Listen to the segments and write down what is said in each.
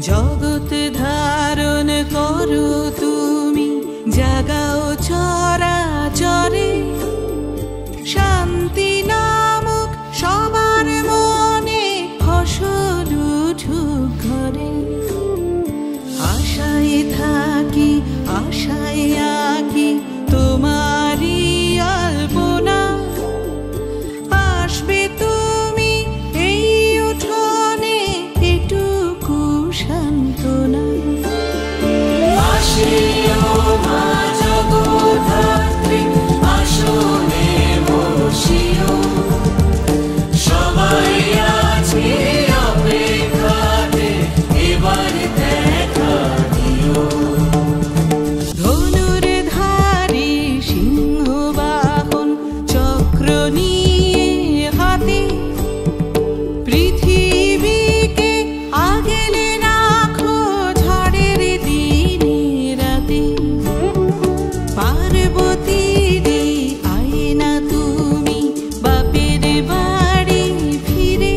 জগৎ ধারণ করো তুমি, জাগাও চরাচরে শান্তি নামক সবার মনে, ফসল উঠুক ঘরে। আশায় থাকি, আশায় আঁকি তোমারই আলপনা, আসবে তুমি এই উঠোনে, এটুকু সান্ত্বনা। আসিও মা জগদ্ধাত্রী, আসনে বসিও, সবাই আছে অপেক্ষাতে, এবার দেখা দিও। ধনুর ধারী সিংহবাহন চক্র নিয়ে হাতে, পৃথিবীকে আগলে রাখো ঝড়ের দিনে রাতে। পার্বতীরে আয়না তুমি বাপের বাড়ি ফিরে,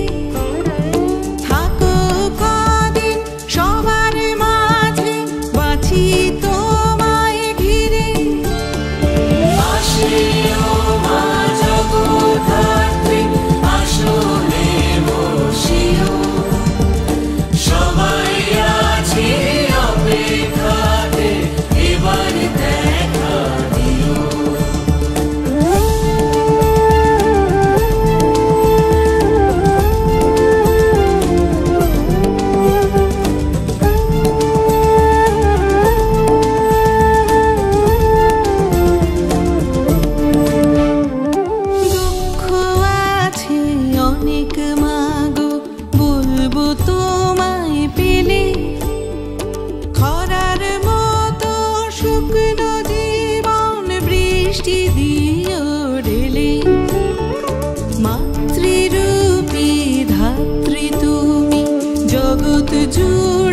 থাকো কদিন সবার মাঝে, বাঁচি তোমায় ঘিরে। আসিও মা জগদ্ধাত্রী, আসনে বসিও, সবাই আছে অপেক্ষাতে, এবার দেখা দিও। দুঃখ আছে অনেক মাগো, বলবো তোমায় পেলে, খরার মতো শুকনো জীবন বৃষ্টি দিও ঢেলে। মাতৃরূপী ধাত্রী তুমি, জগৎ জুড়ে